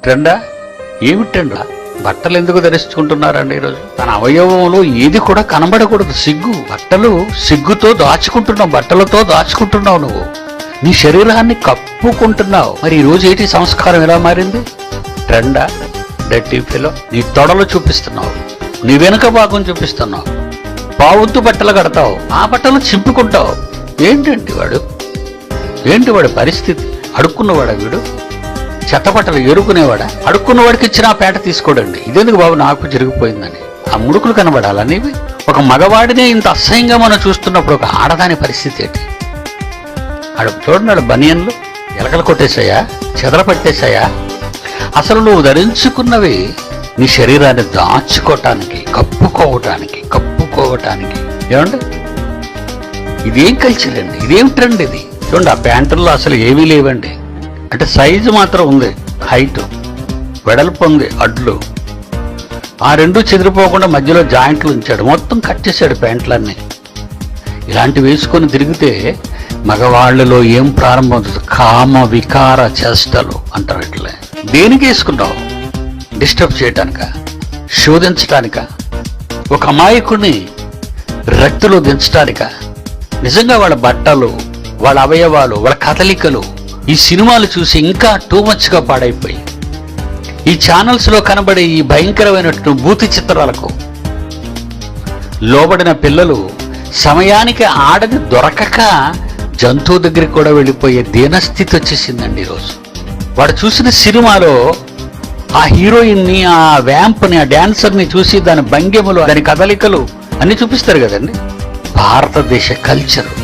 ట్రెండా? ఏమిటి ట్రెండా? బట్టలు ఎందుకు ధరించుకుంటున్నారండి ఈరోజు? తన అవయవంలో ఏది కూడా కనబడకూడదు. సిగ్గు. బట్టలు సిగ్గుతో దాచుకుంటున్నావు, బట్టలతో దాచుకుంటున్నావు. నువ్వు నీ శరీరాన్ని కప్పుకుంటున్నావు. మరి ఈరోజు ఏంటి సంస్కారం ఎలా మారింది? ట్రెండా? Dirty fellow. నీ తొడలు చూపిస్తున్నావు, నీ వెనుక భాగం చూపిస్తున్నావు, పావుతు బట్టలు కడతావు, ఆ బట్టలు చింపుకుంటావు. ఏంటండి వాడి పరిస్థితి? అడుక్కున్నవాడా వీడు? చెత్తబట్టలు ఏరుకునేవాడా? అడుక్కున్నవాడికి ఇచ్చిన ఆ పేట తీసుకోడండి. ఇదెందుకు బాబు నాకు జరిగిపోయిందని ఆ ముడుకులు కనబడాలనేవి? ఒక మగవాడినే ఇంత అసహ్యంగా మనం చూస్తున్నప్పుడు ఒక ఆడదాని పరిస్థితి ఏంటి? చూడండి, బనియన్లు ఎలకలు కొట్టేశాయా, చెదల పట్టేశాయా? అసలు నువ్వు ధరించుకున్నవి నీ శరీరాన్ని దాచుకోవటానికి, కప్పుకోవటానికి. ఏమండి, ఇదేం కల్చర్ అండి? ఇదేం ట్రెండ్ ఇది? చూడండి, ఆ ప్యాంటుల్లో అసలు ఏమీ లేవండి. అంటే సైజు మాత్రం ఉంది, హైట్, వెడల్పు ఉంది, అడ్లు, ఆ రెండు చెదిరిపోకుండా మధ్యలో జాయింట్లు ఉంచాడు. మొత్తం కట్ చేశాడు ప్యాంట్లన్నీ. ఇలాంటివి వేసుకొని తిరిగితే మగవాళ్ళలో ఏం ప్రారంభమవుతుంది? కామ వికార చేష్టలు అంటారు. ఇట్లే దేనికి వేసుకున్నావు? డిస్టర్బ్ చేయటానిక? శోధించటానిక? ఒక అమాయకుడిని రక్తిలో దించటానిక? నిజంగా వాళ్ళ బట్టలు, వాళ్ళ అవయవాలు, వాళ్ళ కదలికలు ఈ సినిమాలు చూసి ఇంకా టూ మచ్గా పాడైపోయి, ఈ ఛానల్స్లో కనబడే ఈ భయంకరమైనటువంటి భూతి చిత్రాలకు లోబడిన పిల్లలు సమయానికి ఆడది దొరకక జంతువు దగ్గరికి కూడా వెళ్ళిపోయే దీనస్థితి వచ్చేసిందండి ఈరోజు. వాడు చూసిన సినిమాలో ఆ హీరోయిన్ని, ఆ వ్యాంప్ని, ఆ డాన్సర్ని చూసి దాని భంగిమలు, దాని కదలికలు అన్ని చూపిస్తారు కదండి. భారతదేశ కల్చరు